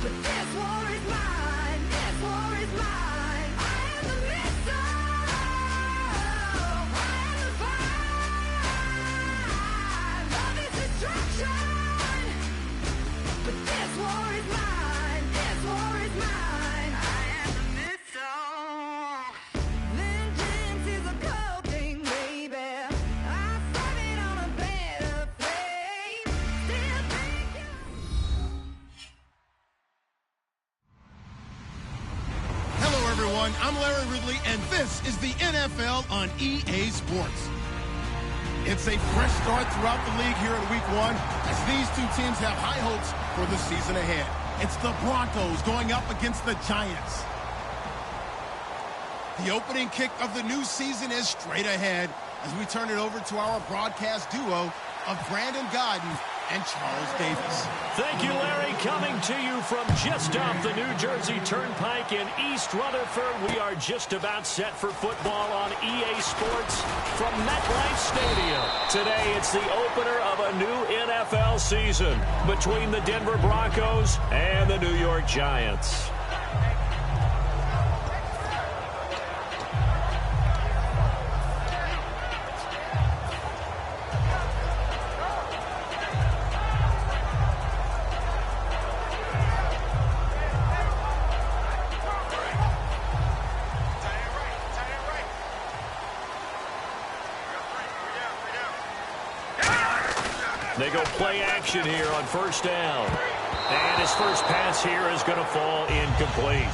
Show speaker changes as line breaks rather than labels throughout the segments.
But this war is mine, this war is mine. I am the missile, I am the fire. Love is destruction. But this war is mine, this war is mine. I am the missile. Vengeance is a cold thing, baby. I serve it on a bed of flame. Still think you.
Hello, everyone. I'm Larry Ridley, and this is the NFL on EA Sports. It's a fresh start throughout the league here in Week 1 as these two teams have high hopes for the season ahead. It's the Broncos going up against the Giants. The opening kick of the new season is straight ahead as we turn it over to our broadcast duo of Brandon Godden and Charles Davis.
Thank you, Larry. Coming to you from just off the New Jersey Turnpike in East Rutherford. We are just about set for football on EA Sports from MetLife Stadium. Today, it's the opener of a new NFL season between the Denver Broncos and the New York Giants. They go play action here on first down. And his first pass here is going to fall incomplete.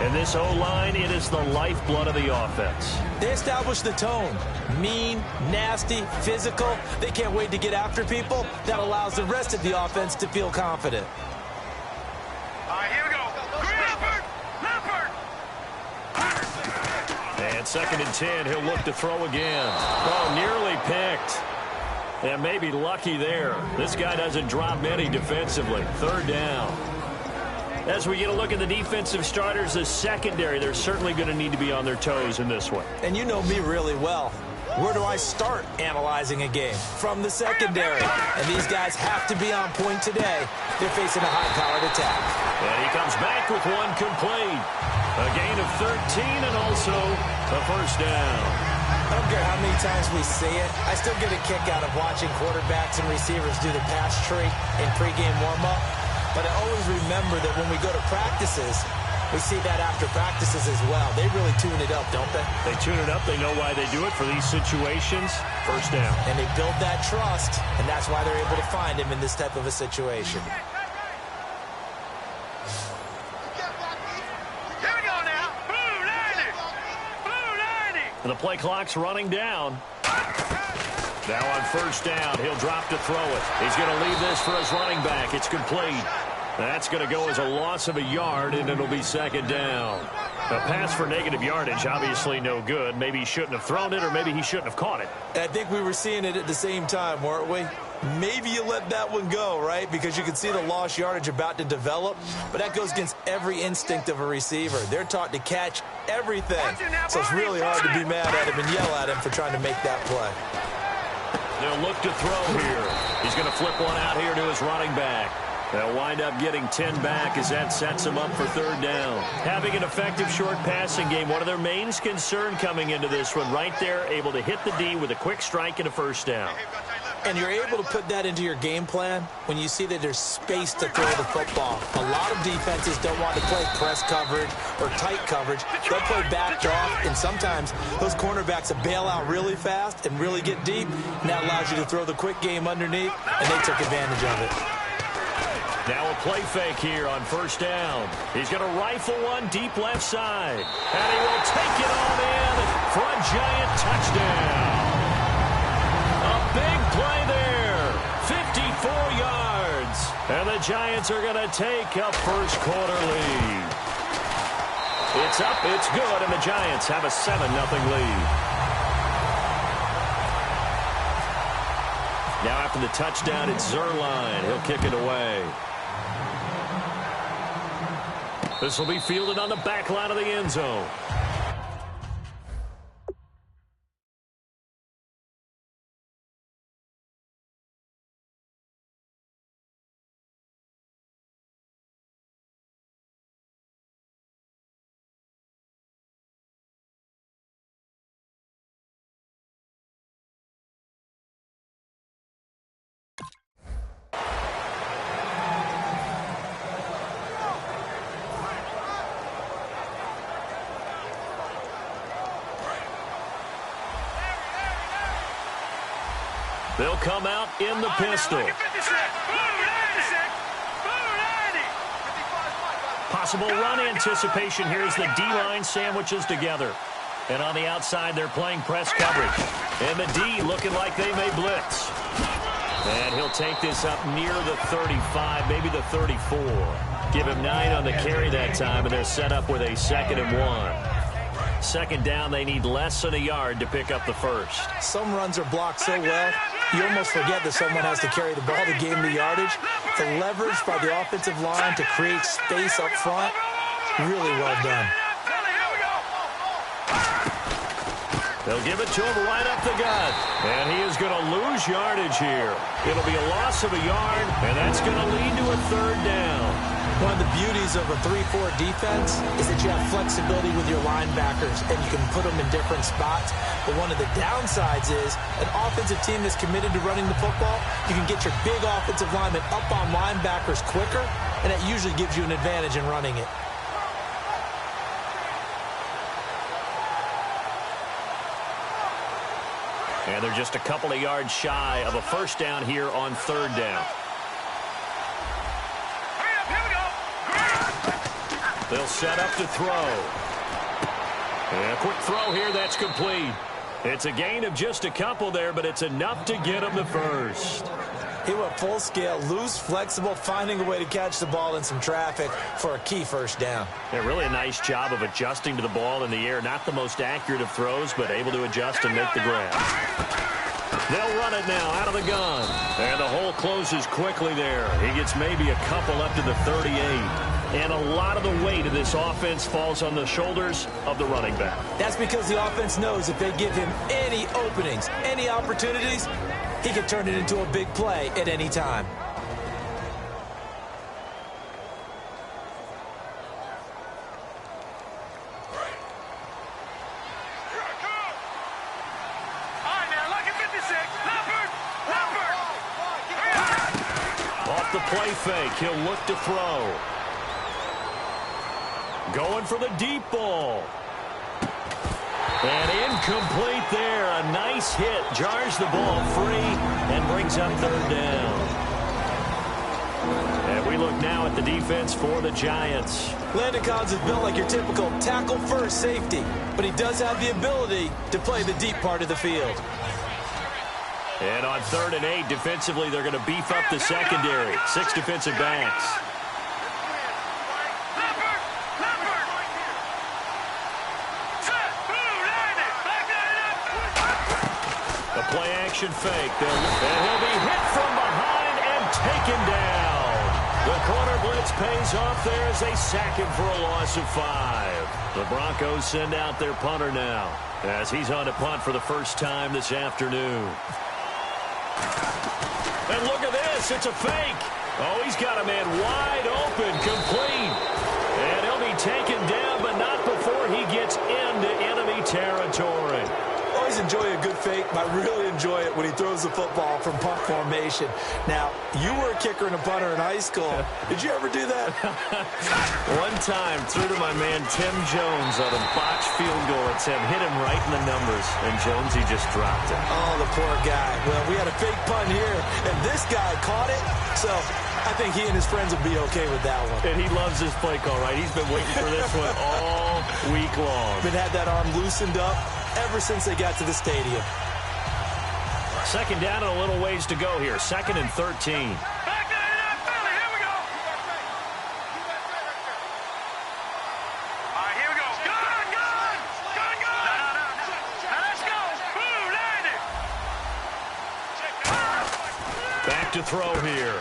And this O-line, it is the lifeblood of the offense.
They establish the tone. Mean, nasty, physical. They can't wait to get after people. That allows the rest of the offense to feel confident.
All right, here we go. Leopard!
And 2nd and 10, he'll look to throw again. Oh, nearly picked. And maybe lucky there. This guy doesn't drop many defensively. 3rd down. As we get a look at the defensive starters, the secondary, they're certainly going to need to be on their toes in this one.
And you know me really well. Where do I start analyzing a game? From the secondary. And these guys have to be on point today. They're facing a high-powered attack.
And he comes back with one complete. A gain of 13 and also a first down.
I don't care how many times we see it. I still get a kick out of watching quarterbacks and receivers do the pass tree in pregame warm-up. But I always remember that when we go to practices, we see that after practices as well. They really tune it up, don't they?
They tune it up. They know why they do it for these situations. First down.
And they build that trust, and that's why they're able to find him in this type of a situation.
And the play clock's running down. Now on first down, he'll drop to throw it. He's going to leave this for his running back. It's complete. That's going to go as a loss of a yard, and it'll be 2nd down. A pass for negative yardage, obviously no good. Maybe he shouldn't have thrown it, or maybe he shouldn't have caught it.
I think we were seeing it at the same time, weren't we? Maybe you let that one go, right? Because you can see the lost yardage about to develop. But that goes against every instinct of a receiver. They're taught to catch everything. So it's really hard to be mad at him and yell at him for trying to make that play.
They'll look to throw here. He's going to flip one out here to his running back. They'll wind up getting 10 back as that sets them up for 3rd down. Having an effective short passing game, one of their main concern coming into this one, right there, able to hit the D with a quick strike and a first down.
And you're able to put that into your game plan when you see that there's space to throw the football. A lot of defenses don't want to play press coverage or tight coverage. They'll play backed off, and sometimes those cornerbacks will bail out really fast and really get deep, and that allows you to throw the quick game underneath, and they took advantage of it.
Now a play fake here on first down. He's going to rifle one deep left side. And he will take it on in for a Giant touchdown. A big play there. 54 yards. And the Giants are going to take a first quarter lead. It's up, it's good, and the Giants have a 7-0 lead. Now after the touchdown, it's Zuerlein. He'll kick it away. This will be fielded on the back line of the end zone. They'll come out in the pistol. Possible run anticipation here as the D-line sandwiches together. And on the outside, they're playing press coverage. And the D looking like they may blitz. And he'll take this up near the 35, maybe the 34. Give him 9 on the carry that time, and they're set up with a 2nd and 1. Second down, they need less than a yard to pick up the first.
Some runs are blocked so well, you almost forget that someone has to carry the ball to gain the yardage. The leverage by the offensive line to create space up front, really well done.
They'll give it to him right up the gut. And he is going to lose yardage here. It'll be a loss of a yard, and that's going to lead to a 3rd down.
One of the beauties of a 3-4 defense is that you have flexibility with your linebackers, and you can put them in different spots. But one of the downsides is an offensive team that's committed to running the football, you can get your big offensive linemen up on linebackers quicker, and that usually gives you an advantage in running it.
And they're just a couple of yards shy of a first down here on 3rd down. They'll set up to throw. And a quick throw here, that's complete. It's a gain of just a couple there, but it's enough to get him the first.
He went full scale, loose, flexible, finding a way to catch the ball in some traffic for a key first down.
Yeah, really a nice job of adjusting to the ball in the air. Not the most accurate of throws, but able to adjust and make the grab. They'll run it now out of the gun. And the hole closes quickly there. He gets maybe a couple up to the 38. And a lot of the weight of this offense falls on the shoulders of the running back.
That's because the offense knows if they give him any openings, any opportunities, he can turn it into a big play at any time.
Off the play fake, he'll look to throw. Going for the deep ball. And incomplete there. A nice hit. Jars the ball free and brings up 3rd down. And we look now at the defense for the Giants.
Landon Collins is built like your typical tackle-first safety, but he does have the ability to play the deep part of the field.
And on 3rd and 8, defensively, they're going to beef up the secondary. 6 defensive backs. Play-action fake. And he'll be hit from behind and taken down. The corner blitz pays off there as they sack him for a loss of 5. The Broncos send out their punter now as he's on to punt for the first time this afternoon. And look at this. It's a fake. Oh, he's got a man wide open, complete. And he'll be taken down, but not before he gets into enemy territory.
Always enjoy a good fake, but I really enjoy it when he throws the football from punt formation. Now, you were a kicker and a punter in high school. Did you ever do that?
One time, threw to my man Tim Jones on a botched field goal attempt. Hit him right in the numbers, and Jones, he just dropped it.
Oh, the poor guy. Well, we had a fake punt here, and this guy caught it, so I think he and his friends will be okay with that one.
And he loves this play call, right? He's been waiting for this one all week long.
Been had that arm loosened up ever since they got to the stadium.
Second down and a little ways to go here. 2nd and 13. Back to throw here.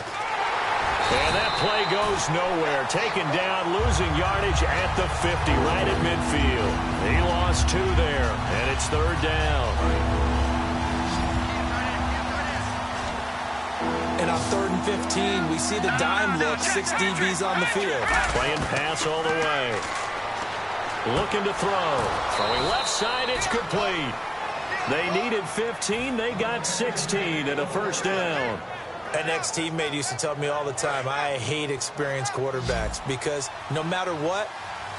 And that play goes nowhere. Taken down, losing yardage at the 50, right at midfield. He lost 2 there, and it's 3rd down.
And on 3rd and 15, we see the dime look, 6 DBs on the field.
Playing pass all the way. Looking to throw. Throwing left side, it's complete. They needed 15, they got 16 and a first down.
An ex-teammate used to tell me all the time, I hate experienced quarterbacks because no matter what,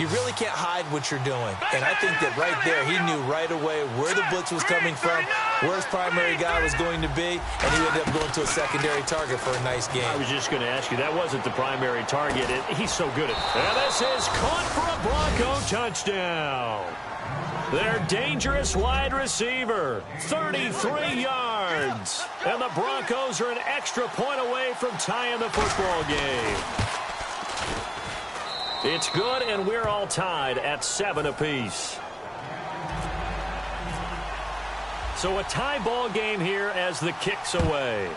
You really can't hide what you're doing. And I think that right there, he knew right away where the blitz was coming from, where his primary guy was going to be, and he ended up going to a secondary target for a nice game.
I was just going to ask you, that wasn't the primary target. He's so good at it. And this is caught for a Bronco touchdown. Their dangerous wide receiver, 33 yards. And the Broncos are an extra point away from tying the football game. It's good, and we're all tied at 7 apiece. So a tie ball game here as the kick's away.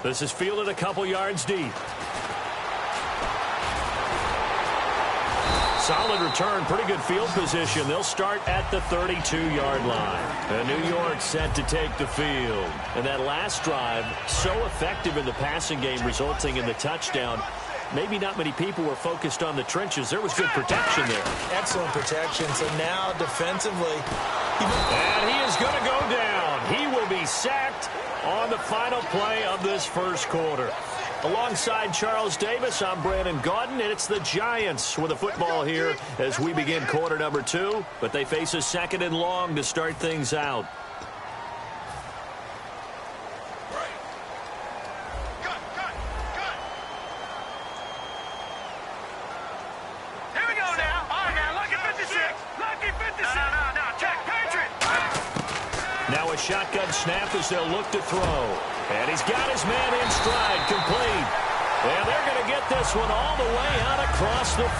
This is fielded a couple yards deep. Solid return, pretty good field position. They'll start at the 32-yard line. And New York set to take the field. And that last drive, so effective in the passing game, resulting in the touchdown. Maybe not many people were focused on the trenches. There was good protection there.
Excellent protection. So now defensively.
And he is going to go down. He will be sacked on the final play of this first quarter. Alongside Charles Davis, I'm Brandon Gaudin, and it's the Giants with the football here as we begin quarter number 2. But they face a 2nd and long to start things out. Now a shotgun snap as they'll look to throw. And he's got his man in stride, complete. And they're going to get this one all the way out across the 45.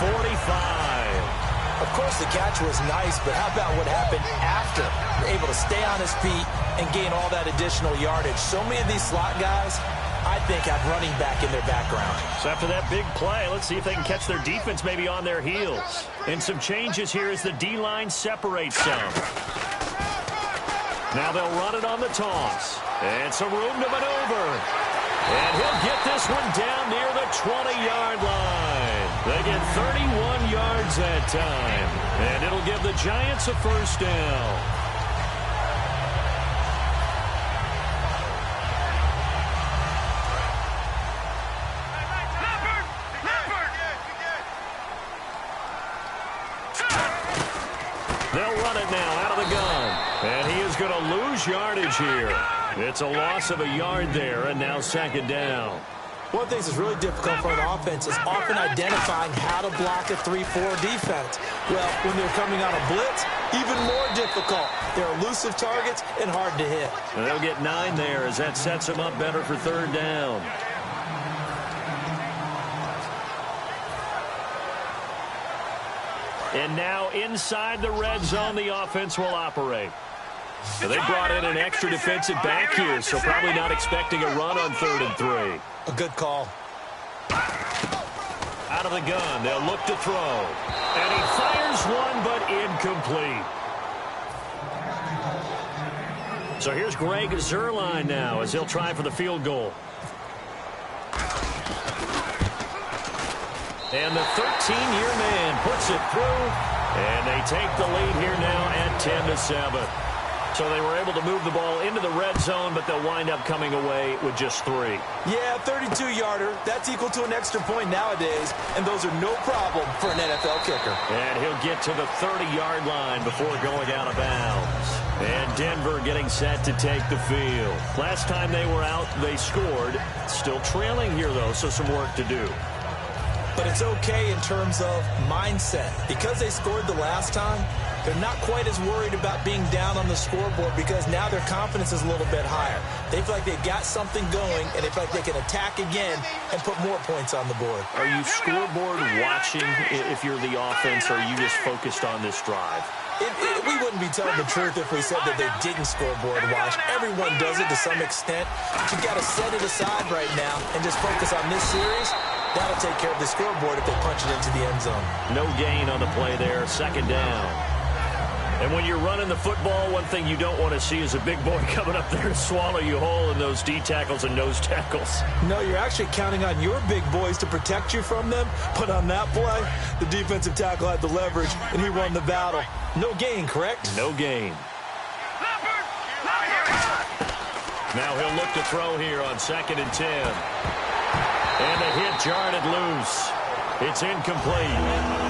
Of course, the catch was nice, but how about what happened after? You're able to stay on his feet and gain all that additional yardage. So many of these slot guys, I think, have running back in their background.
So after that big play, let's see if they can catch their defense maybe on their heels. And some changes here as the D-line separates some. Now they'll run it on the toss. And some room to maneuver. And he'll get this one down near the 20-yard line. They get 31 yards that time. And it'll give the Giants a first down. They'll run it now out of the gun. And he is going to lose yardage here. It's a loss of a yard there, and now 2nd down.
One of the things that's really difficult for an offense is often identifying how to block a 3-4 defense. Well, when they're coming on a blitz, even more difficult. They're elusive targets and hard to hit.
And they'll get 9 there as that sets them up better for 3rd down. And now inside the red zone, the offense will operate. So they brought in an extra defensive back here, so probably not expecting a run on 3rd and 3.
A good call.
Out of the gun, they'll look to throw. And he fires one, but incomplete. So here's Greg Zuerlein now as he'll try for the field goal. And the 13-year man puts it through, and they take the lead here now at 10-7. So they were able to move the ball into the red zone, but they'll wind up coming away with just 3.
Yeah, 32-yarder. That's equal to an extra point nowadays, and those are no problem for an NFL kicker.
And he'll get to the 30-yard line before going out of bounds. And Denver getting set to take the field. Last time they were out, they scored. Still trailing here, though, so some work to do.
But it's okay in terms of mindset. Because they scored the last time, they're not quite as worried about being down on the scoreboard because now their confidence is a little bit higher. They feel like they've got something going, and they feel like they can attack again and put more points on the board.
Are you scoreboard watching if you're the offense, or are you just focused on this drive?
We wouldn't be telling the truth if we said that they didn't scoreboard watch. Everyone does it to some extent. But you've got to set it aside right now and just focus on this series. That'll take care of the scoreboard if they punch it into the end zone.
No gain on the play there, 2nd down. And when you're running the football, one thing you don't want to see is a big boy coming up there and swallow you whole in those D tackles and nose tackles.
No, you're actually counting on your big boys to protect you from them. But on that play, the defensive tackle had the leverage, and he won the battle. No gain, correct?
No gain. Now he'll look to throw here on 2nd and 10. And the hit jarred it loose. It's incomplete.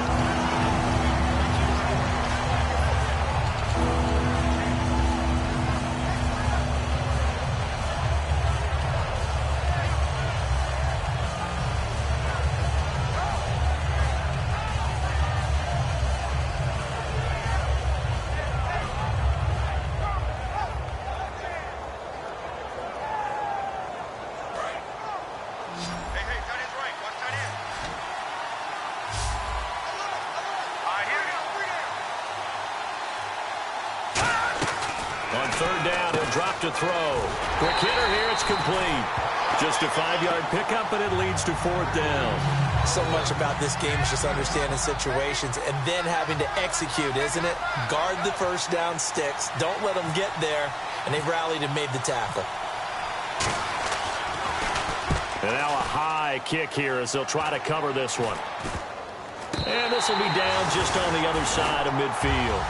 On third down, he'll drop to throw. Quick hitter here, it's complete. Just a 5-yard pickup, and it leads to fourth down.
So much about this game is just understanding situations and then having to execute, isn't it? Guard the first down sticks. Don't let them get there. And they rallied and made the tackle.
And now a high kick here as they'll try to cover this one. And this will be down just on the other side of midfield.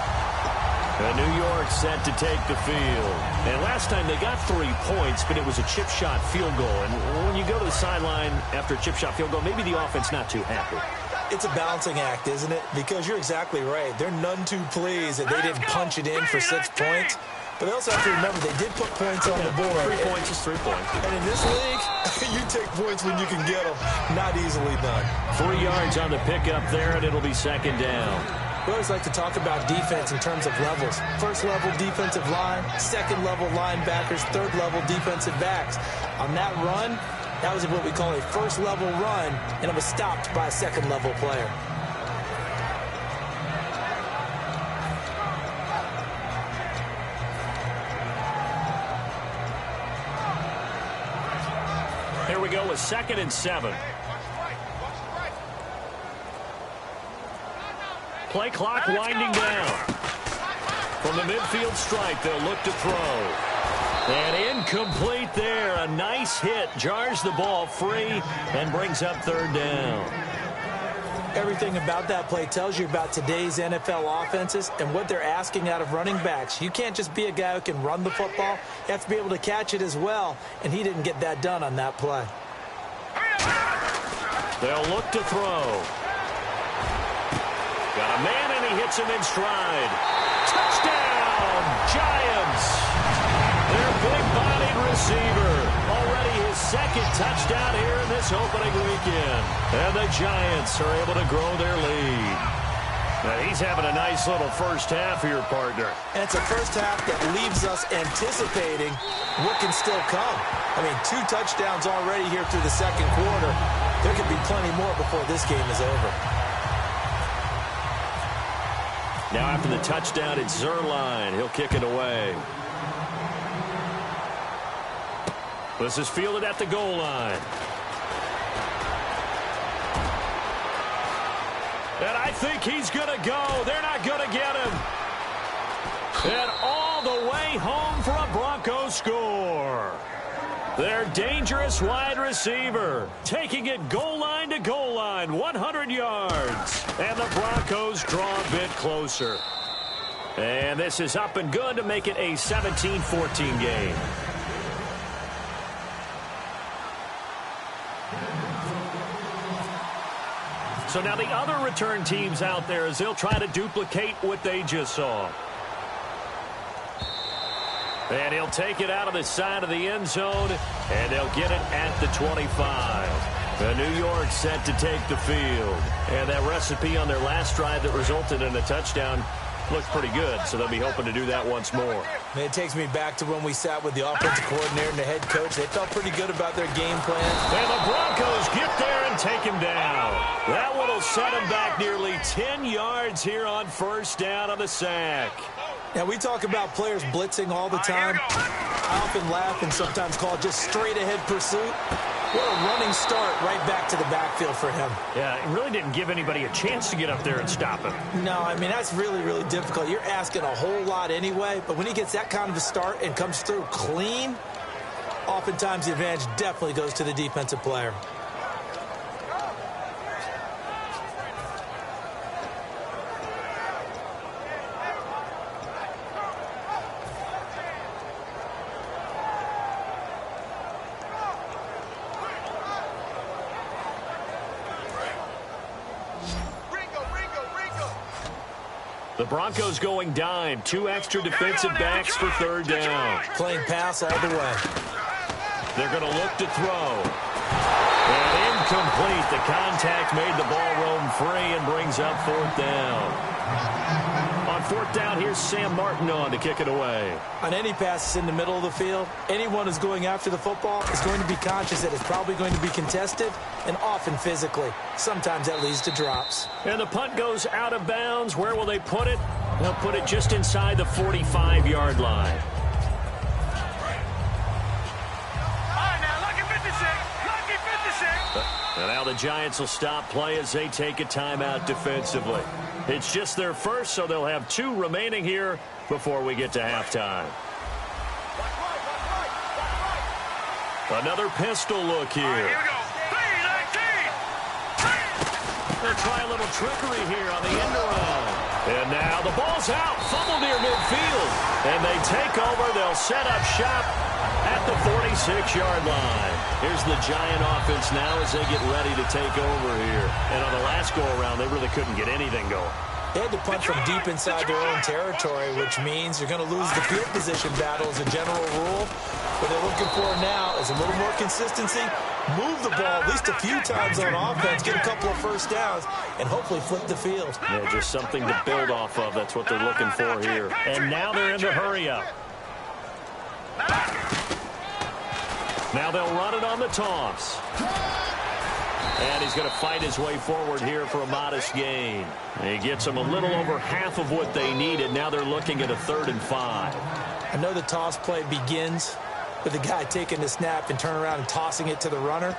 New York set to take the field. And last time they got 3 points, but it was a chip shot field goal. And when you go to the sideline after a chip shot field goal, maybe the offense not too happy.
It's a balancing act, isn't it? Because you're exactly right. They're none too pleased that they didn't punch it in for 6 points. But they also have to remember they did put points on the board.
3 points is 3 points.
And in this league, you take points when you can get them. Not easily done.
3 yards on the pickup there, and it'll be second down.
We always like to talk about defense in terms of levels. First level defensive line, second level linebackers, third level defensive backs. On that run, that was what we call a first level run, and it was stopped by a second level player.
Here we go with 2nd and 7. Play clock winding down. From the midfield strike, they'll look to throw. And incomplete there. A nice hit. Jars the ball free and brings up third down.
Everything about that play tells you about today's NFL offenses and what they're asking out of running backs. You can't just be a guy who can run the football. You have to be able to catch it as well, and he didn't get that done on that play.
They'll look to throw. Got a man, and he hits him in stride. Touchdown, Giants! Their big-bodied receiver. Already his 2nd touchdown here in this opening weekend. And the Giants are able to grow their lead. Now, he's having a nice little first half here, partner.
And it's a first half that leaves us anticipating what can still come. I mean, 2 touchdowns already here through the second quarter. There could be plenty more before this game is over.
Now after the touchdown, it's Zerline. He'll kick it away. This is fielded at the goal line. And I think he's going to go. They're not going to get him. And all the way home for a Broncos score. Their dangerous wide receiver taking it goal line to goal line, 100 yards. And the Broncos draw a bit closer. And this is up and good to make it a 17-14 game. So now the other return teams out there as they'll try to duplicate what they just saw. And he'll take it out of the side of the end zone, and they'll get it at the 25. The New York set to take the field. And that recipe on their last drive that resulted in a touchdown looked pretty good, so they'll be hoping to do that once more.
And it takes me back to when we sat with the offensive coordinator and the head coach. They felt pretty good about their game plan.
And the Broncos get there and take him down. That one will set him back nearly 10 yards here on first down on the sack.
Now, we talk about players blitzing all the time. I often laugh and sometimes call it just straight-ahead pursuit. What a running start right back to the backfield for him.
Yeah, it really didn't give anybody a chance to get up there and stop him.
No, I mean, that's really, really difficult. You're asking a whole lot anyway, but when he gets that kind of a start and comes through clean, oftentimes the advantage definitely goes to the defensive player.
The Broncos going dime. 2 extra defensive backs for third down.
Playing pass all the way.
They're going to look to throw. And incomplete. The contact made the ball roam free and brings up fourth down. On fourth down, here's Sam Martin on to kick it away.
On any passes in the middle of the field, anyone who's going after the football is going to be conscious that it's probably going to be contested and often physically. Sometimes that leads to drops.
And the punt goes out of bounds. Where will they put it? They'll put it just inside the 45-yard line. And now the Giants will stop play as they take a timeout defensively. It's just their first, so they'll have 2 remaining here before we get to halftime. Another pistol look here.
Here we go.
They'll try a little trickery here on the end around. And now the ball's out. Fumble near midfield. And they take over. They'll set up shop at the 46-yard line. Here's the Giant offense now as they get ready to take over here. And on the last go-around, they really couldn't get anything going.
They had to punt from deep inside their own territory, which means you're going to lose the field position battle as a general rule. What they're looking for now is a little more consistency, move the ball at least a few times on offense, get a couple of first downs, and hopefully flip the field.
Yeah, just something to build off of. That's what they're looking for here. And now they're in the hurry-up. Now they'll run it on the toss. And he's going to fight his way forward here for a modest gain. He gets them a little over half of what they needed. Now they're looking at a 3rd and 5.
I know the toss play begins with the guy taking the snap and turning around and tossing it to the runner.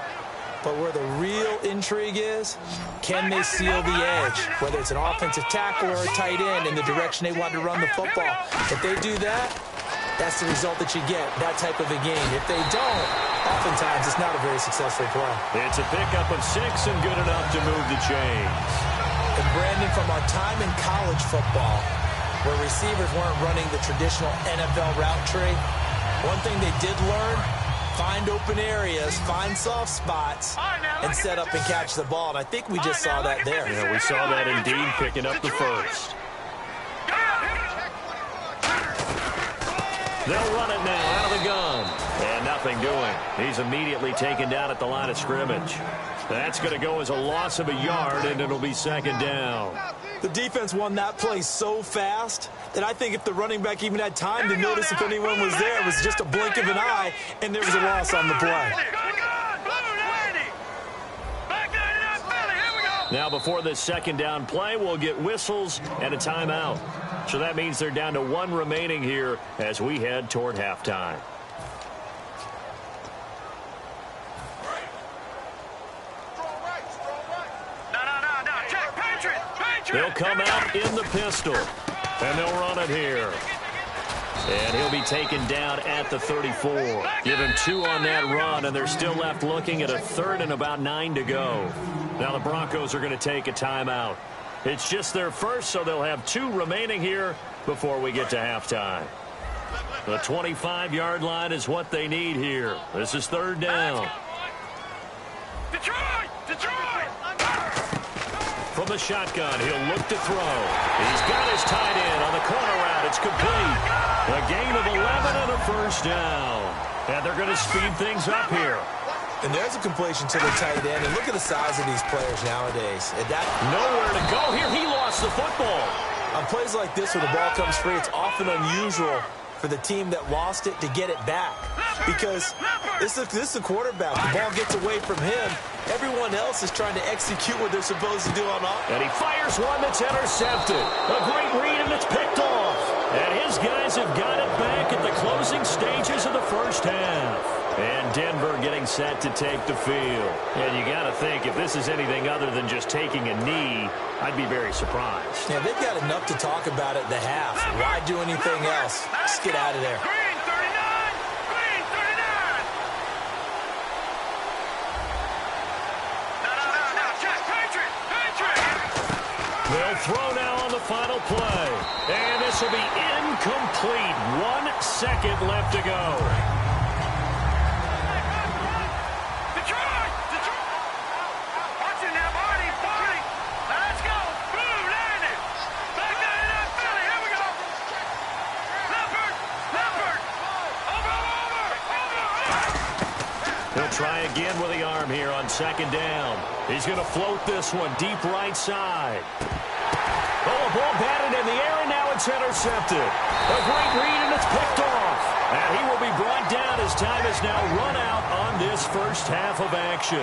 But where the real intrigue is, can they seal the edge? Whether it's an offensive tackle or a tight end in the direction they want to run the football. If they do that, that's the result that you get, that type of a game. If they don't, oftentimes it's not a very successful play.
It's a pickup of 6 and good enough to move the chains.
And Brandon, from our time in college football, where receivers weren't running the traditional NFL route tree, one thing they did learn, find open areas, find soft spots, and set up and catch the ball. And I think we just saw that there.
Yeah, we saw that indeed, picking up the first. They'll run it now out of the gun. And nothing doing. He's immediately taken down at the line of scrimmage. That's going to go as a loss of a yard, and it'll be 2nd down.
The defense won that play so fast that I think if the running back even had time to notice if anyone was there, it was just a blink of an eye, and there was a loss on the play.
Now before this 2nd down play, we'll get whistles and a timeout. So that means they're down to 1 remaining here as we head toward halftime. They'll come out in the pistol, and they'll run it here. And he'll be taken down at the 34. Give him 2 on that run, and they're still left looking at a 3rd and about 9 to go. Now the Broncos are going to take a timeout. It's just their first, so they'll have 2 remaining here before we get to halftime. The 25-yard line is what they need here. This is 3rd down.
Detroit!
From the shotgun, he'll look to throw. He's got his tight end on the corner route. It's complete. A gain of 11 and a first down. And they're going to speed things up here.
And there's a completion to the tight end. And look at the size of these players nowadays.
Nowhere to go here. He lost the football.
On plays like this where the ball comes free, it's often unusual for the team that lost it to get it back. Because this is a quarterback. The ball gets away from him. Everyone else is trying to execute what they're supposed to do on offense.
And he fires one that's intercepted. A great read, and it's picked off. And his guys have got it back at the closing stages of the first half. And Denver getting set to take the field. And you got to think, if this is anything other than just taking a knee, I'd be very surprised.
Yeah, they've got enough to talk about at the half. Why do anything else? Just get out of there.
Green 39! Green 39! No, check, Patriot!
They'll throw now on the final play. And this will be incomplete. 1 second left to go. here on second down. He's going to float this one deep right side. Oh, a ball batted in the air, and now it's intercepted. A great read, and it's picked off. And he will be brought down as time is now run out on this first half of action.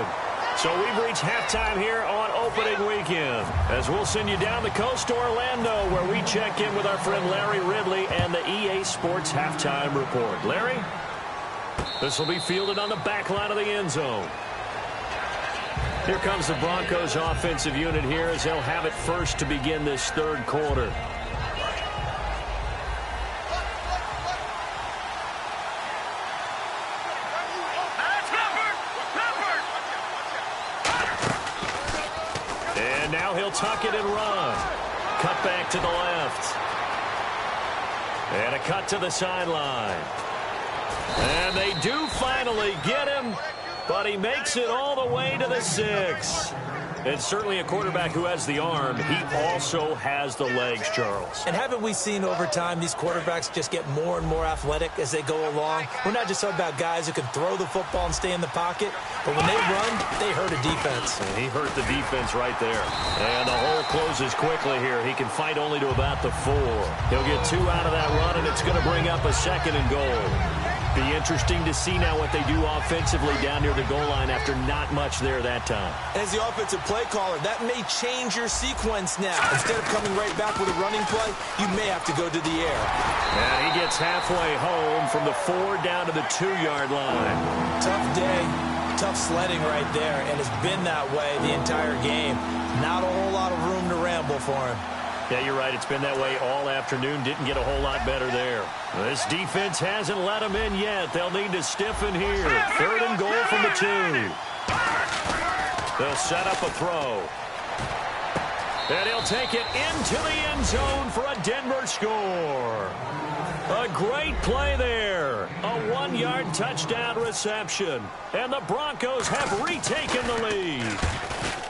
So we've reached halftime here on opening weekend, as we'll send you down the coast to Orlando, where we check in with our friend Larry Ridley and the EA Sports Halftime Report. Larry? This will be fielded on the back line of the end zone. Here comes the Broncos offensive unit here as they'll have it first to begin this third quarter. And now he'll tuck it and run. Cut back to the left. And a cut to the sideline. And they do finally get him, but he makes it all the way to the 6. It's certainly a quarterback who has the arm. He also has the legs, Charles.
And haven't we seen over time these quarterbacks just get more and more athletic as they go along? We're not just talking about guys who can throw the football and stay in the pocket, but when they run, they hurt a defense.
And he hurt the defense right there. And the hole closes quickly here. He can fight only to about the 4. He'll get 2 out of that run, and it's going to bring up a 2nd and goal. Be interesting to see now what they do offensively down near the goal line after not much there that time.
As the offensive play caller, that may change your sequence now. Instead of coming right back with a running play, you may have to go to the air.
And he gets halfway home from the 4 down to the 2-yard line.
Tough day, tough sledding right there, and it's been that way the entire game. Not a whole lot of room to ramble for him.
Yeah, you're right. It's been that way all afternoon. Didn't get a whole lot better there. This defense hasn't let them in yet. They'll need to stiffen here. 3rd and goal from the 2. They'll set up a throw. And he'll take it into the end zone for a Denver score. A great play there. A 1-yard touchdown reception. And the Broncos have retaken the lead.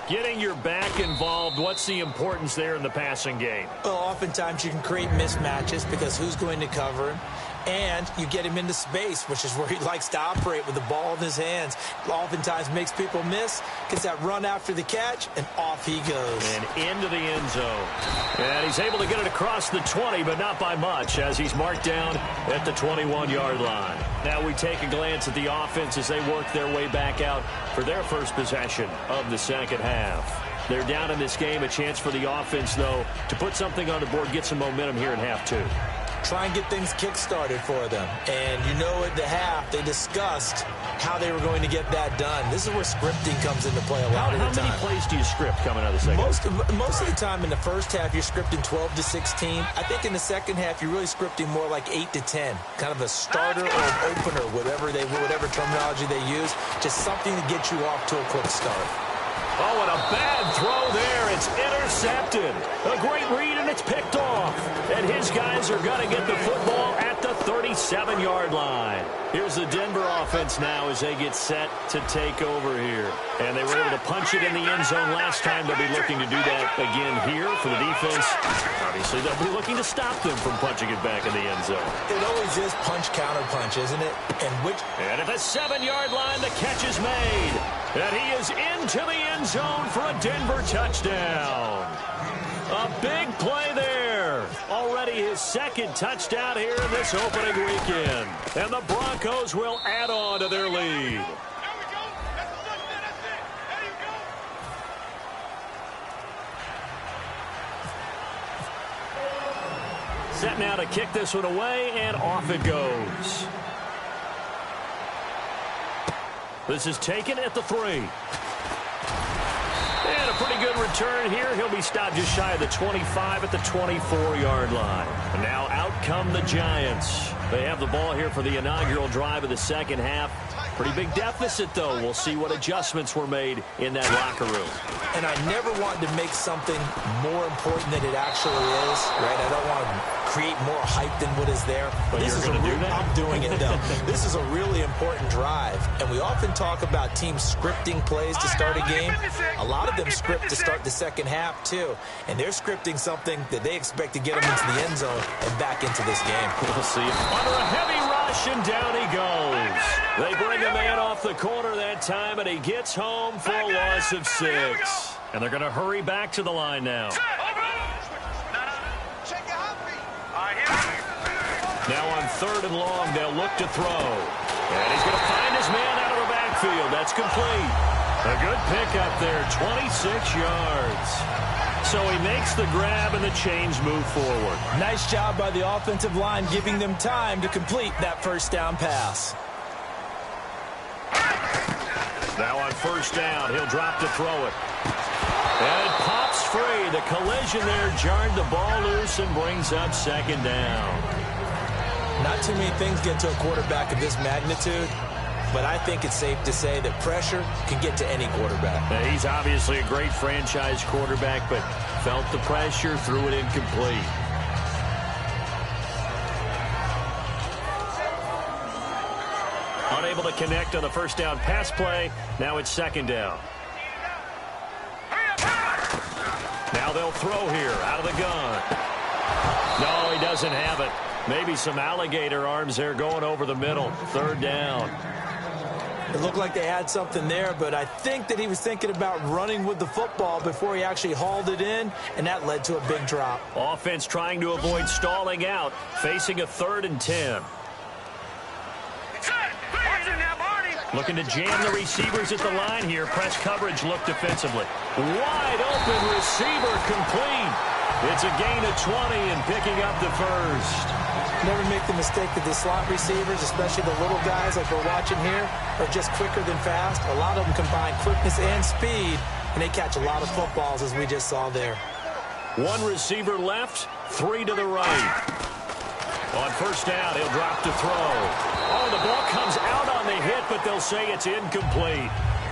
Getting your back involved, what's the importance there in the passing game?
Well, oftentimes you can create mismatches because who's going to cover him? And you get him into space, which is where he likes to operate with the ball in his hands. Oftentimes makes people miss, gets that run after the catch, and off he goes.
And into the end zone. And he's able to get it across the 20, but not by much, as he's marked down at the 21-yard line. Now we take a glance at the offense as they work their way back out for their first possession of the second half. They're down in this game. A chance for the offense, though, to put something on the board, get some momentum here in half 2.
Try and get things kick-started for them. And you know at the half, they discussed how they were going to get that done. This is where scripting comes into play a lot of the time.
How many plays do you script coming out of the second half?
Most of the time in the first half, you're scripting 12 to 16. I think in the second half, you're really scripting more like 8 to 10. Kind of a starter or an opener, whatever terminology they use. Just something to get you off to a quick start.
Oh, and a bad throw there. It's intercepted. A great read, and it's picked off. And his guys are going to get the football at the 37-yard line. Here's the Denver offense now as they get set to take over here. And they were able to punch it in the end zone last time. They'll be looking to do that again here for the defense. Obviously, they'll be looking to stop them from punching it back in the end zone.
It always is punch-counter-punch, isn't it?
And at the 7-yard line, the catch is made. And he is into the end zone for a Denver touchdown. A big play there. Already his 2nd touchdown here in this opening weekend. And the Broncos will add on to their lead. Set now to kick this one away, and off it goes. This is taken at the 3. And a pretty good return here. He'll be stopped just shy of the 25 at the 24-yard line. And now out come the Giants. They have the ball here for the inaugural drive of the second half. Pretty big deficit, though. We'll see what adjustments were made in that locker room.
And I never wanted to make something more important than it actually is, right? I don't want to create more hype than what is there.
But you're going to do that?
I'm doing it, though. This is a really important drive. And we often talk about teams scripting plays to start a game. A lot of them script to start the second half, too. And they're scripting something that they expect to get them into the end zone and back into this game.
We'll see. Under a heavy run. rush, and down he goes. They bring a man off the corner that time, and he gets home for a loss of 6. And they're going to hurry back to the line now. Now on 3rd and long, they'll look to throw. And he's going to find his man out of the backfield. That's complete. A good pickup there, 26 yards. So he makes the grab, and the chains move forward.
Nice job by the offensive line, giving them time to complete that first down pass.
Now on 1st down, he'll drop to throw it. And it pops free. The collision there jarred the ball loose and brings up 2nd down.
Not too many things get to a quarterback of this magnitude, but I think it's safe to say that pressure can get to any quarterback.
Now, he's obviously a great franchise quarterback, but felt the pressure, threw it incomplete. Unable to connect on the 1st down pass play. Now it's 2nd down. Now they'll throw here out of the gun. No, he doesn't have it. Maybe some alligator arms there going over the middle. 3rd down.
It looked like they had something there, but I think that he was thinking about running with the football before he actually hauled it in, and that led to a big drop.
Offense trying to avoid stalling out, facing a 3rd and 10. Looking to jam the receivers at the line here. Press coverage look defensively. Wide open receiver complete. It's a gain of 20 and picking up the first.
Never make the mistake that the slot receivers, especially the little guys like we're watching here, are just quicker than fast. A lot of them combine quickness and speed, and they catch a lot of footballs, as we just saw there.
1 receiver left, 3 to the right. On 1st down, he'll drop to throw. Oh, the ball comes out on the hit, but they'll say it's incomplete.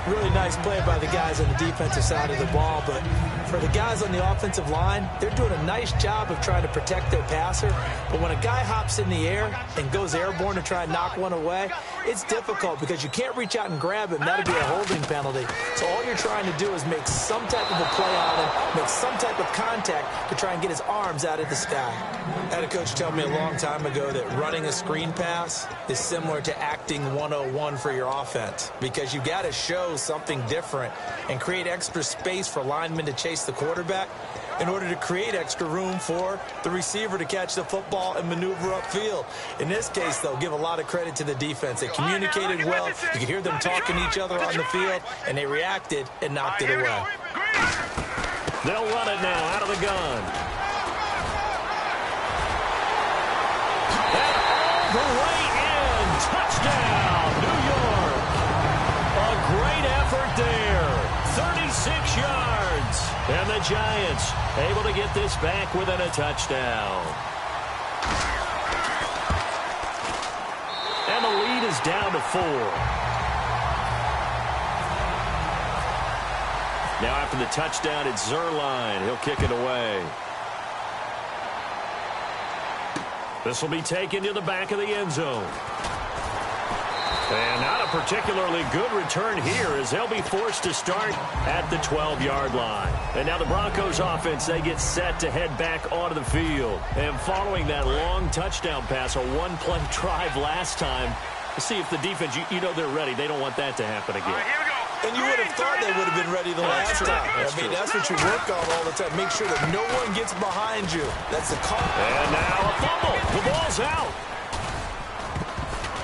Really nice play by the guys on the defensive side of the ball, but for the guys on the offensive line, they're doing a nice job of trying to protect their passer. But when a guy hops in the air and goes airborne to try and knock one away, it's difficult because you can't reach out and grab him. That'll be a holding penalty. So all you're trying to do is make some type of a play on him, make some type of contact to try and get his arms out of the sky. I had a coach tell me a long time ago that running a screen pass is similar to acting 101 for your offense, because you've got to show something different and create extra space for linemen to chase the quarterback in order to create extra room for the receiver to catch the football and maneuver upfield. In this case, though, give a lot of credit to the defense. They communicated well. You could hear them talking to each other on the field, and they reacted and knocked it away.
They'll run it now out of the gun. And all the way in. Touchdown, New York. A great effort there. 36 yards. And the Giants able to get this back within a touchdown. And the lead is down to 4. Now after the touchdown, it's Zerline. He'll kick it away. This will be taken to the back of the end zone. And not a particularly good return here, as they'll be forced to start at the 12-yard line. And now the Broncos offense, they get set to head back onto the field. And following that long touchdown pass, a one-play drive last time, to see if the defense, you know they're ready. They don't want that to happen again.
Here we go.
And you would have thought they would have been ready the last time. That's what you work on all the time. Make sure that no one gets behind you. That's the call.
And now a fumble. The ball's out.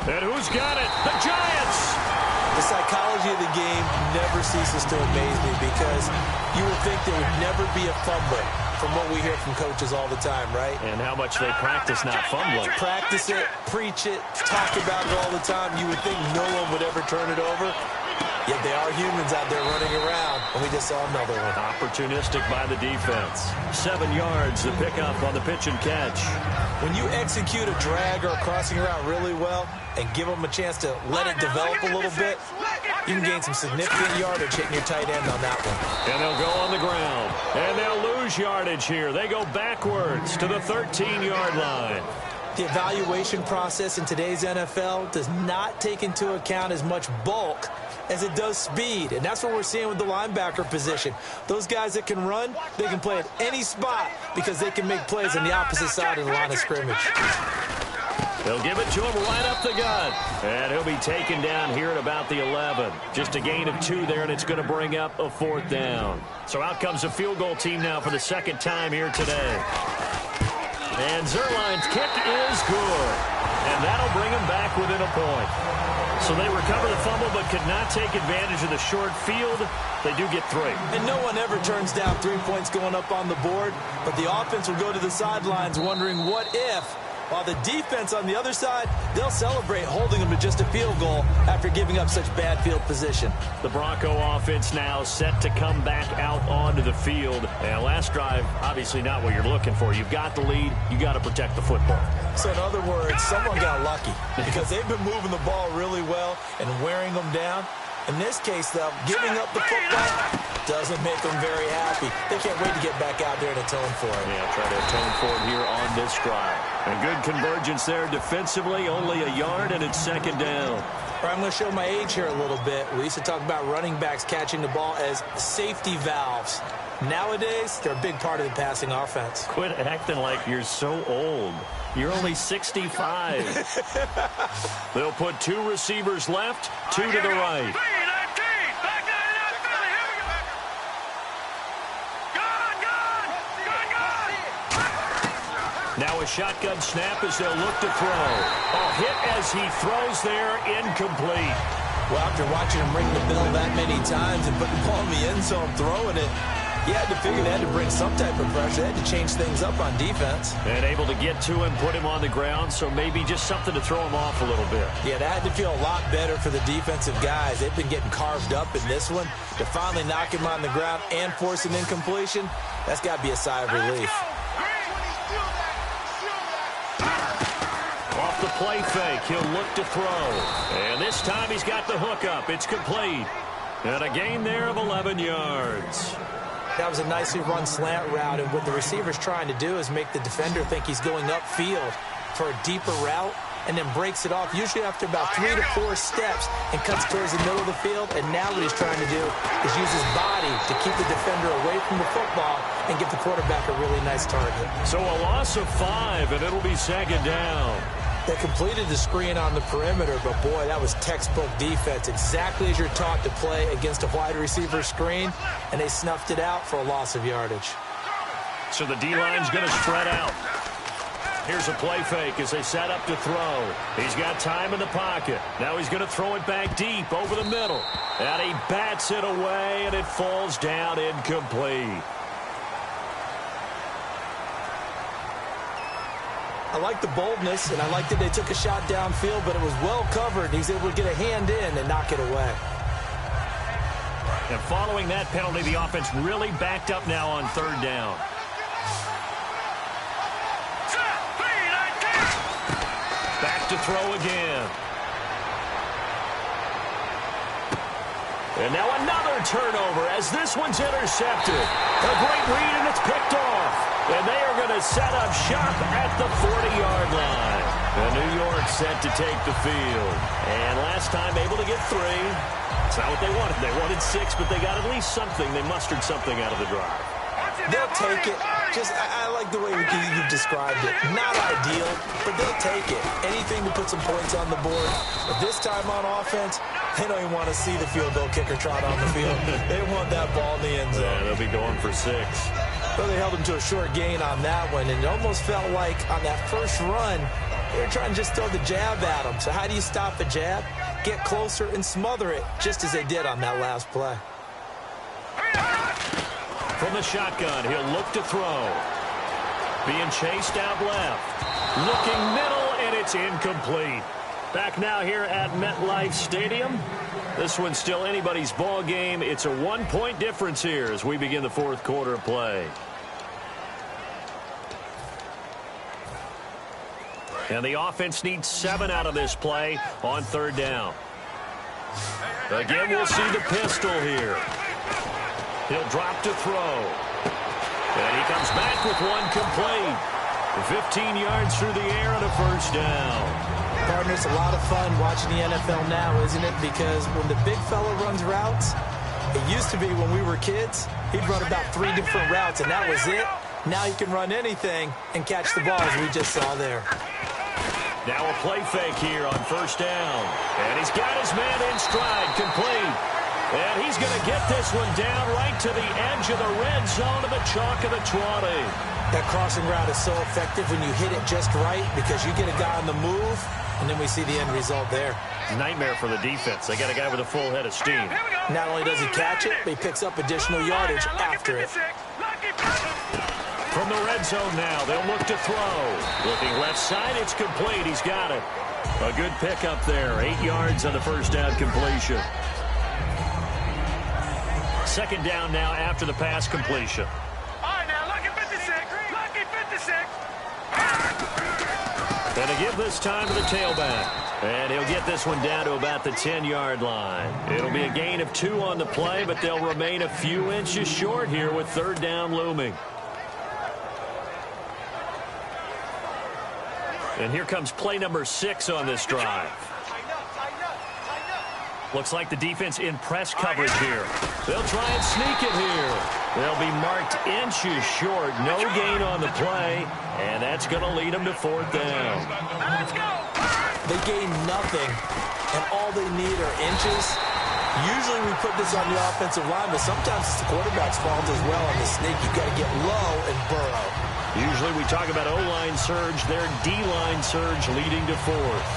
And who's got it? The Giants.
The psychology of the game never ceases to amaze me, because you would think there would never be a fumble from what we hear from coaches all the time, right?
And how much they practice not fumbling.
Practice it, preach it, talk about it all the time. You would think no one would ever turn it over. Yet they are humans out there running around, and we just saw another one.
Opportunistic by the defense. 7 yards to pick up on the pitch and catch.
When you execute a drag or a crossing route really well and give them a chance to let it develop a little bit, you can gain some significant yardage hitting your tight end on that one.
And they'll go on the ground. And they'll lose yardage here. They go backwards to the 13-yard line.
The evaluation process in today's NFL does not take into account as much bulk as it does speed, and that's what we're seeing with the linebacker position. Those guys that can run, they can play at any spot because they can make plays on the opposite side of the line of scrimmage.
They'll give it to him right up the gut. And he'll be taken down here at about the 11. Just a gain of 2 there, and it's going to bring up a 4th down. So out comes a field goal team now for the 2nd time here today. And Zerline's kick is good. And that'll bring him back within a point. So they recover the fumble but could not take advantage of the short field. They do get 3.
And no one ever turns down 3 points going up on the board. But the offense will go to the sidelines wondering what if. While the defense on the other side, they'll celebrate holding them to just a field goal after giving up such bad field position.
The Bronco offense now set to come back out onto the field. And last drive, obviously not what you're looking for. You've got the lead. You got to protect the football.
So in other words, someone got lucky because they've been moving the ball really well and wearing them down. In this case, though, giving up the football doesn't make them very happy. They can't wait to get back out there and atone for it.
Yeah, try to atone for it here on this drive. And good convergence there defensively, only a yard, and it's 2nd down.
All right, I'm going to show my age here a little bit. We used to talk about running backs catching the ball as safety valves. Nowadays, they're a big part of the passing offense.
Quit acting like you're so old. You're only 65. They'll put 2 receivers left, 2 to the right. Now a shotgun snap as they'll look to throw. A hit as he throws there, incomplete.
Well, after watching him ring the bell that many times and putting the ball in the end zone, throwing it, you had to figure they had to bring some type of pressure. They had to change things up on defense.
And able to get to him, put him on the ground, so maybe just something to throw him off a little bit.
Yeah, that had to feel a lot better for the defensive guys. They've been getting carved up in this one. To finally knock him on the ground and force an incompletion, that's got to be a sigh of relief.
Off the play fake, he'll look to throw. And this time he's got the hook up. It's complete. And a gain there of 11 yards.
That was a nicely run slant route, and what the receiver's trying to do is make the defender think he's going upfield for a deeper route, and then breaks it off, usually after about 3 to 4 steps, and cuts towards the middle of the field. And now what he's trying to do is use his body to keep the defender away from the football and give the quarterback a really nice target.
So a loss of 5, and it'll be 2nd down.
They completed the screen on the perimeter, but boy, that was textbook defense, exactly as you're taught to play against a wide receiver screen, and they snuffed it out for a loss of yardage.
So the D-line's going to spread out. Here's a play fake as they set up to throw. He's got time in the pocket. Now he's going to throw it back deep over the middle. And he bats it away, and it falls down incomplete.
I like the boldness, and I like that they took a shot downfield, but it was well covered. He's able to get a hand in and knock it away.
And following that penalty, the offense really backed up now on 3rd down. Back to throw again. And now another turnover as this one's intercepted. A great read, and it's picked off. And they are going to set up shop at the 40-yard line. And New York set to take the field. And last time able to get 3. It's not what they wanted. They wanted 6, but they got at least something. They mustered something out of the drive.
They'll take it. I like the way you've described it. Not ideal, but they'll take it. Anything to put some points on the board. But this time on offense, they don't even want to see the field goal kicker trot on the field. They want that ball in the end zone.
Yeah, they'll be going for 6.
Well, they held him to a short gain on that one, and it almost felt like on that first run, they were trying to just throw the jab at him. So how do you stop a jab? Get closer and smother it, just as they did on that last play.
From the shotgun, he'll look to throw. Being chased out left. Looking middle, and it's incomplete. Back now here at MetLife Stadium. This one's still anybody's ball game. It's a 1-point difference here as we begin the 4th quarter of play. And the offense needs 7 out of this play on 3rd down. Again, we'll see the pistol here. He'll drop to throw. And he comes back with one complete. 15 yards through the air and a 1st down.
Partner, it's a lot of fun watching the NFL now, isn't it? Because when the big fella runs routes, it used to be when we were kids, he'd run about 3 different routes, and that was it. Now he can run anything and catch the ball, as we just saw there.
Now a play fake here on first down. And he's got his man in stride, complete. And he's going to get this one down right to the edge of the red zone of the chalk of the 20.
That crossing route is so effective when you hit it just right because you get a guy on the move, and then we see the end result there.
Nightmare for the defense. They got a guy with a full head of steam.
Not only does he catch it, but he picks up additional yardage after it.
From the red zone now, they'll look to throw. Looking left side, it's complete. He's got it. A good pickup there. 8 yards on the first down completion. Second down now after the pass completion.
All right, now, lucky 56. Lucky 56.
And to give this time to the tailback. And he'll get this one down to about the 10-yard line. It'll be a gain of 2 on the play, but they'll remain a few inches short here with third down looming. And here comes play number 6 on this drive. Looks like the defense in press coverage here. They'll try and sneak it here. They'll be marked inches short. No gain on the play, and that's going to lead them to fourth down.
Let's go.
They gain nothing, and all they need are inches. Usually we put this on the offensive line, but sometimes it's the quarterback's fault as well on the sneak. You've got to get low and burrow.
Usually we talk about O-line surge. Their D-line surge leading to fourth.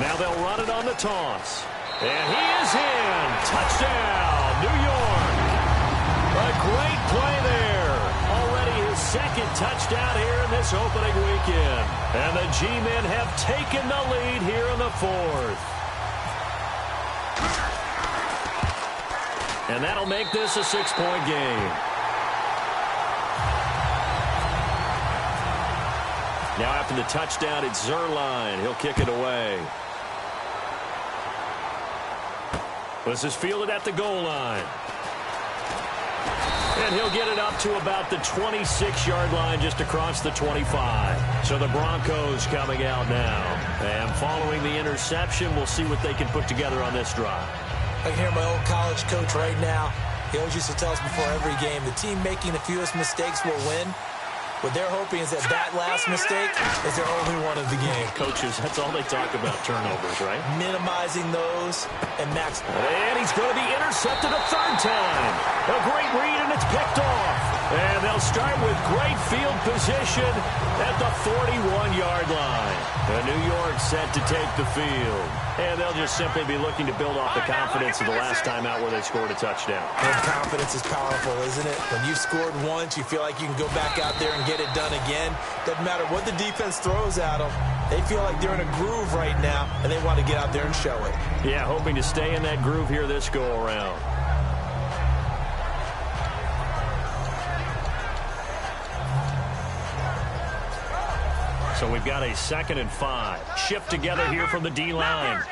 Now they'll run it on the toss. And he is in. Touchdown, New York. A great play there. Already his second touchdown here in this opening weekend. And the G-men have taken the lead here in the fourth. And that'll make this a 6-point game. Now after the touchdown, it's Zerline. He'll kick it away. This is fielded at the goal line. And he'll get it up to about the 26-yard line just across the 25. So the Broncos coming out now. And following the interception, we'll see what they can put together on this drive.
I can hear my old college coach right now. He always used to tell us before every game, the team making the fewest mistakes will win. What they're hoping is that last mistake is their only one of the game.
Coaches, that's all they talk about, turnovers, right?
Minimizing those and max.
And he's going to be intercepted a third time. A great read, and it's picked off. And they'll start with great field position at the 41-yard line. And New York set to take the field. And they'll just simply be looking to build off the confidence of the last time out where they scored a touchdown.
And confidence is powerful, isn't it? When you've scored once, you feel like you can go back out there and get it done again. Doesn't matter what the defense throws at them. They feel like they're in a groove right now, and they want to get out there and show it.
Yeah, hoping to stay in that groove here this go-around. So we've got a 2nd and 5. Shift together here from the D-line.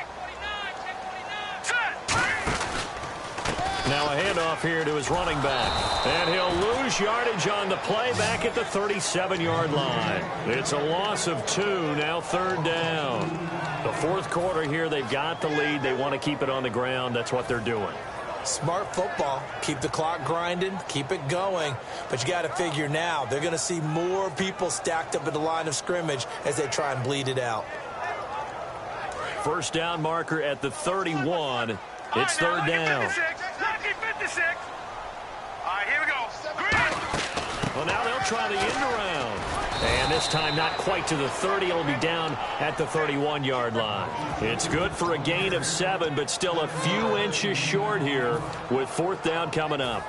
Now a handoff here to his running back. And he'll lose yardage on the play back at the 37-yard line. It's a loss of 2, now third down. The fourth quarter here, they've got the lead. They want to keep it on the ground. That's what they're doing.
Smart football. Keep the clock grinding. Keep it going. But you got to figure now, they're going to see more people stacked up at the line of scrimmage as they try and bleed it out.
First down marker at the 31. It's third down.
Lucky 56. All right, here we go.
Well, now they'll try the end around. And this time not quite to the 30. It'll be down at the 31-yard line. It's good for a gain of 7, but still a few inches short here with fourth down coming up.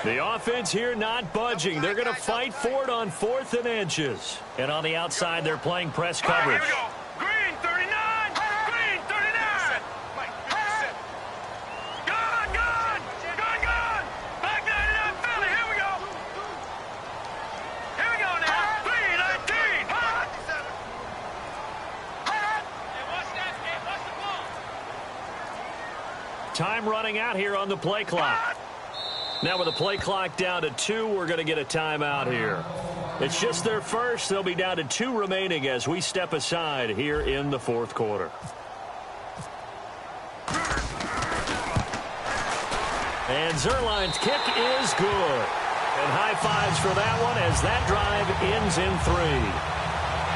The offense here not budging. They're going to fight for it on 4th and inches. And on the outside, they're playing press coverage.
Here we go. Green 39. Green 39. Gone. Back 99 Philly. Here we go. Here we go now. 319.
Time running out here on the play clock. Now with the play clock down to 2, we're going to get a timeout here. It's just their first. They'll be down to 2 remaining as we step aside here in the fourth quarter. And Zerline's kick is good. And high fives for that one as that drive ends in 3.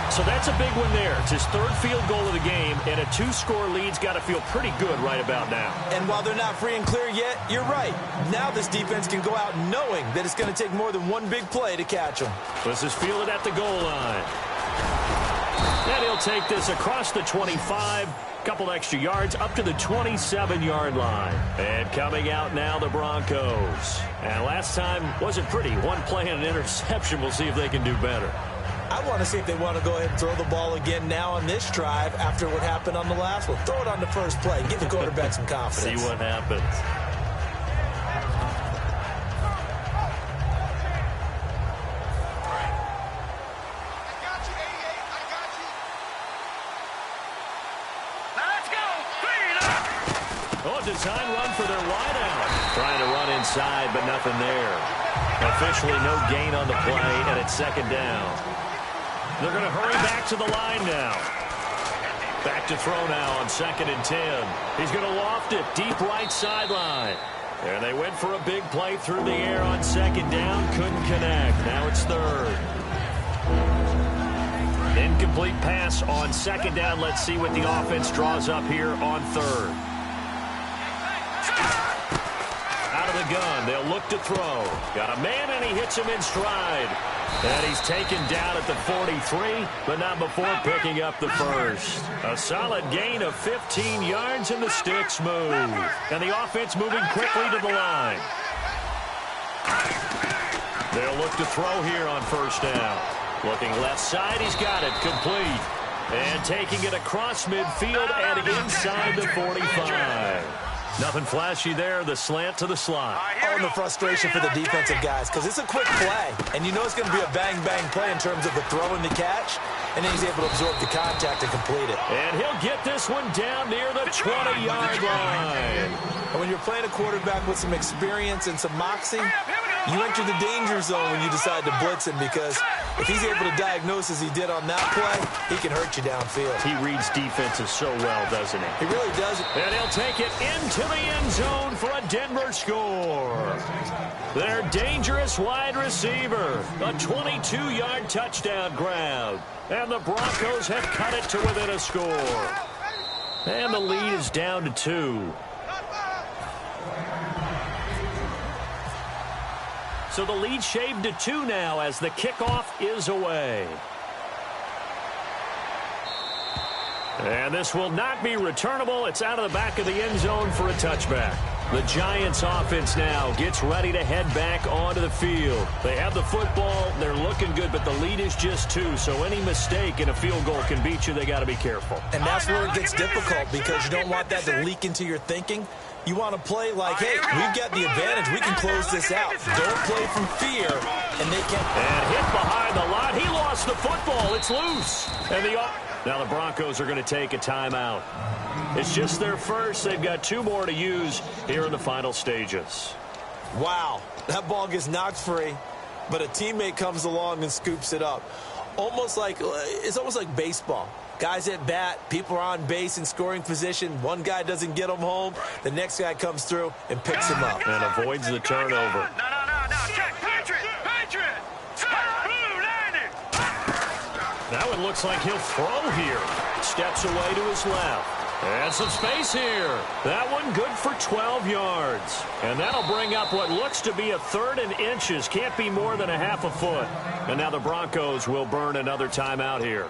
So that's a big one there. It's his 3rd field goal of the game, and a 2-score lead's got to feel pretty good right about now.
And while they're not free and clear yet, you're right. Now this defense can go out knowing that it's going to take more than one big play to catch them.
This is fielded at the goal line. And he'll take this across the 25, couple extra yards up to the 27-yard line. And coming out now, the Broncos. And last time wasn't pretty. One play and an interception. We'll see if they can do better.
I want to see if they want to go ahead and throw the ball again now on this drive after what happened on the last one. Throw it on the first play. Give the quarterback some confidence.
See what happens. Oh, design run for their wideout. Trying to run inside, but nothing there. Officially no gain on the play, and it's 2nd down. They're going to hurry back to the line now. Back to throw now on 2nd and 10. He's going to loft it deep right sideline. And they went for a big play through the air on 2nd down. Couldn't connect. Now it's 3rd. Incomplete pass on 2nd down. Let's see what the offense draws up here on 3rd. Out of the gun. They'll look to throw. Got a man, and he hits him in stride. And he's taken down at the 43, but not before picking up the first. A solid gain of 15 yards, and the sticks move. And the offense moving quickly to the line. They'll look to throw here on 1st down. Looking left side, he's got it, complete. And taking it across midfield and inside the 45. Nothing flashy there, the slant to the slot.
Oh, and the frustration for the defensive guys, because it's a quick play, and you know it's going to be a bang-bang play in terms of the throw and the catch, and then he's able to absorb the contact and complete it.
And he'll get this one down near the 20-yard line.
And when you're playing a quarterback with some experience and some moxie, you enter the danger zone when you decide to blitz him, because if he's able to diagnose as he did on that play, he can hurt you downfield.
He reads defenses so well, doesn't he?
He really does.
And he'll take it into the end zone for a Denver score. Their dangerous wide receiver. A 22-yard touchdown grab. And the Broncos have cut it to within a score. And the lead is down to 2. So the lead shaved to 2 now as the kickoff is away. And this will not be returnable. It's out of the back of the end zone for a touchback. The Giants offense now gets ready to head back onto the field. They have the football. They're looking good, but the lead is just 2. So any mistake in a field goal can beat you. They got to be careful.
And that's where it gets difficult, because you don't want that to leak into your thinking. You want to play like, hey, we've got the advantage. We can close this out. Don't play from fear, and they can.
And hit behind the line. He lost the football. It's loose. And now the Broncos are going to take a timeout. It's just their first. They've got 2 more to use here in the final stages.
Wow, that ball gets knocked free, but a teammate comes along and scoops it up. It's almost like baseball. Guys at bat, people are on base in scoring position. One guy doesn't get him home. The next guy comes through and picks him up.
And avoids the turnover.
No. Check, Patriot. Blue, landing.
Now it looks like he'll throw here. Steps away to his left. And some space here. That one good for 12 yards. And that'll bring up what looks to be a 3rd and inches. Can't be more than a half a foot. And now the Broncos will burn another timeout here.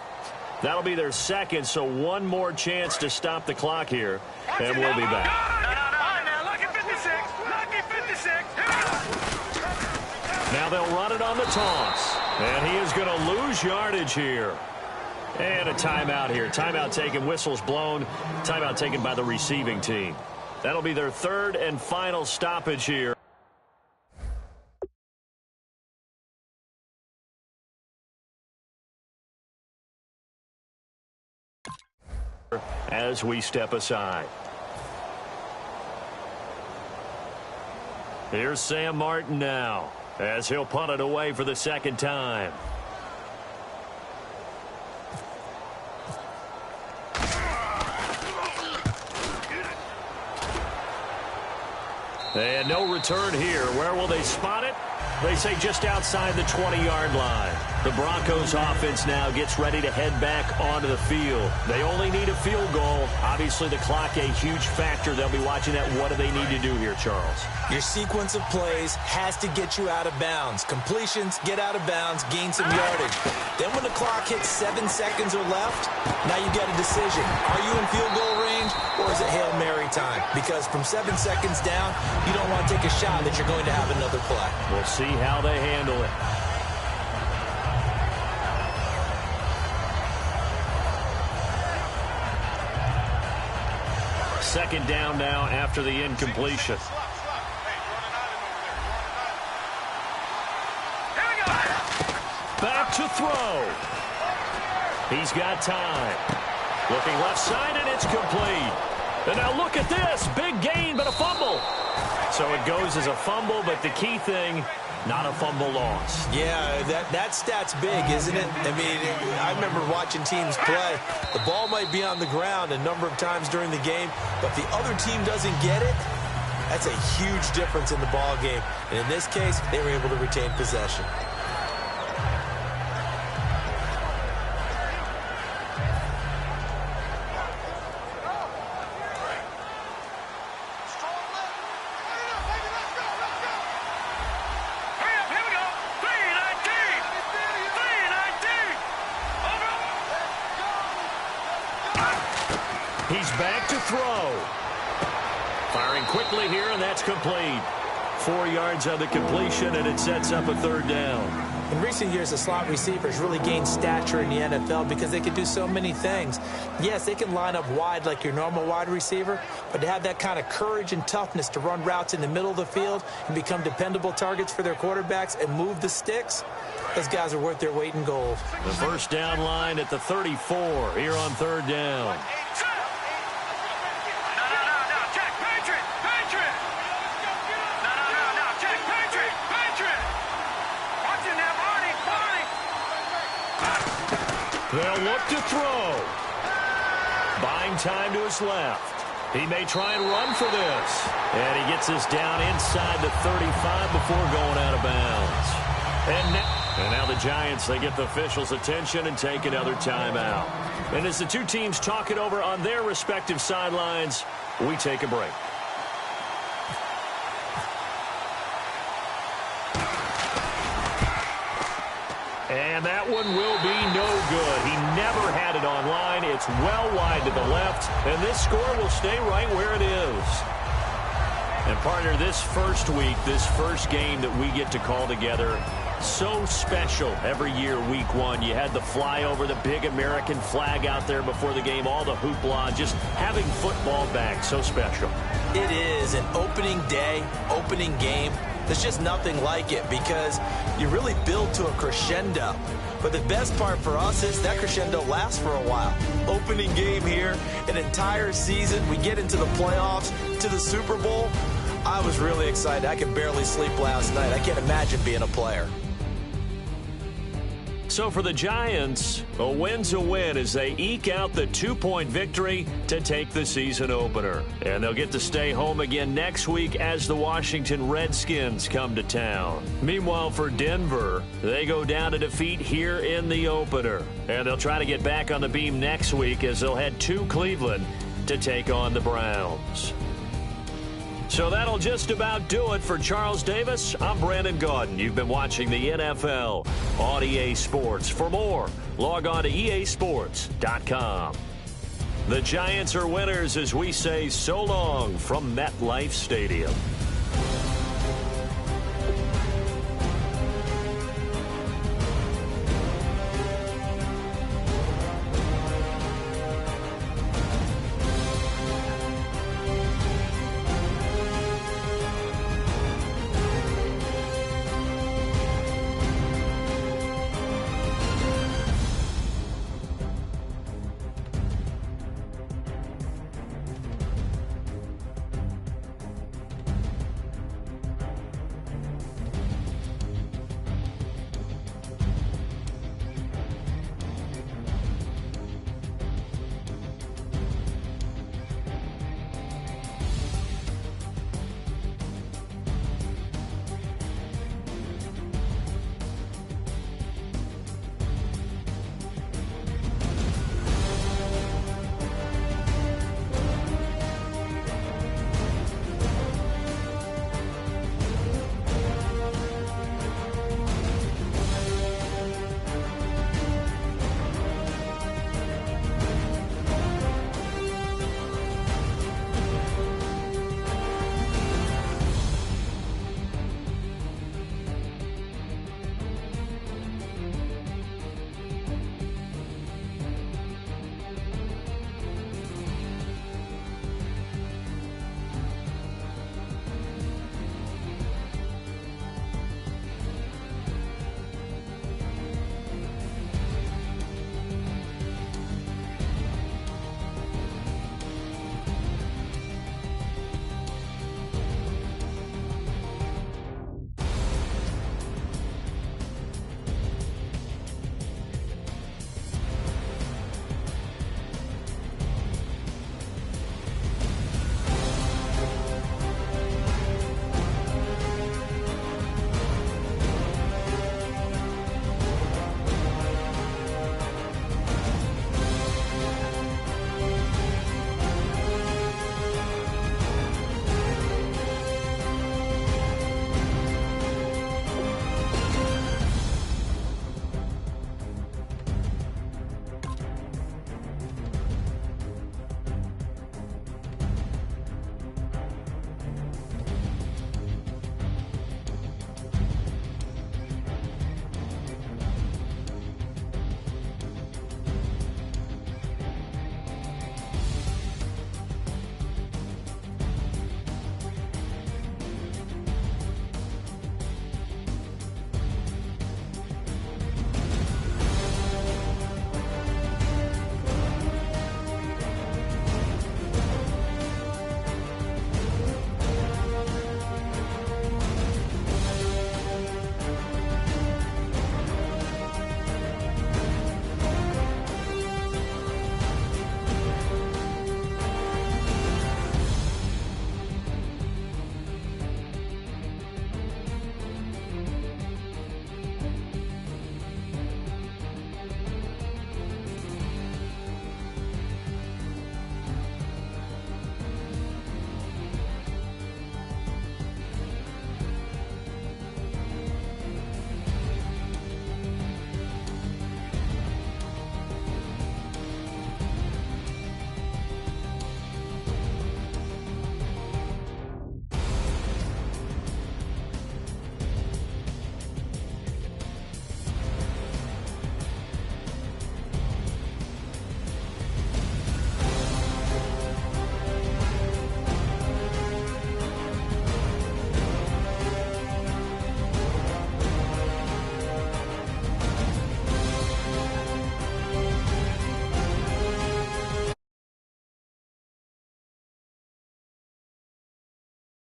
That'll be their 2nd, so one more chance to stop the clock here. And we'll be back.
No. Lucky 56.
Now they'll run it on the toss. And he is going to lose yardage here. And a timeout here. Timeout taken, whistles blown. Timeout taken by the receiving team. That'll be their 3rd and final stoppage here. As we step aside. Here's Sam Martin now, as he'll punt it away for the 2nd time. And no return here. Where will they spot it? They say just outside the 20-yard line. The Broncos offense now gets ready to head back onto the field. They only need a field goal. Obviously, the clock a huge factor. They'll be watching that. What do they need to do here, Charles?
Your sequence of plays has to get you out of bounds. Completions, get out of bounds, gain some yardage. Then when the clock hits 7 seconds or left, now you get a decision. Are you in field goal range or is it Hail Mary time? Because from 7 seconds down, you don't want to take a shot that you're going to have another play.
We'll see how they handle it. Second down now after the incompletion. Back to throw. He's got time. Looking left side, and it's complete. And now look at this. Big gain, but a fumble. So it goes as a fumble, but the key thing, not a fumble loss.
Yeah, that stat's big, isn't it? I mean, I remember watching teams play. The ball might be on the ground a number of times during the game, but if the other team doesn't get it, that's a huge difference in the ball game. And in this case, they were able to retain possession.
He's back to throw. Firing quickly here, and that's complete. 4 yards on the completion, and it sets up a third down.
In recent years, the slot receivers really gained stature in the NFL because they can do so many things. Yes, they can line up wide like your normal wide receiver, but to have that kind of courage and toughness to run routes in the middle of the field and become dependable targets for their quarterbacks and move the sticks, those guys are worth their weight in gold.
The first down line at the 34 here on third down. They'll look to throw. Buying time to his left. He may try and run for this. And he gets this down inside the 35 before going out of bounds. And now the Giants, they get the officials' attention and take another timeout. And as the two teams talk it over on their respective sidelines, we take a break. And that one will be no good. He never had it on line. It's well wide to the left, and this score will stay right where it is. And, partner, this first week, this first game that we get to call together, so special every year, week one. You had the flyover, the big American flag out there before the game, all the hoopla, just having football back, so special.
It is an opening day, opening game. There's just nothing like it because you really build to a crescendo. But the best part for us is that crescendo lasts for a while. Opening game here, an entire season. We get into the playoffs, to the Super Bowl. I was really excited. I could barely sleep last night. I can't imagine being a player.
So for the Giants, a win's a win as they eke out the 2-point victory to take the season opener. And they'll get to stay home again next week as the Washington Redskins come to town. Meanwhile, for Denver, they go down to defeat here in the opener. And they'll try to get back on the beam next week as they'll head to Cleveland to take on the Browns. So that'll just about do it for Charles Davis. I'm Brandon Gaudin. You've been watching the NFL on EA Sports. For more, log on to easports.com. The Giants are winners as we say so long from MetLife Stadium.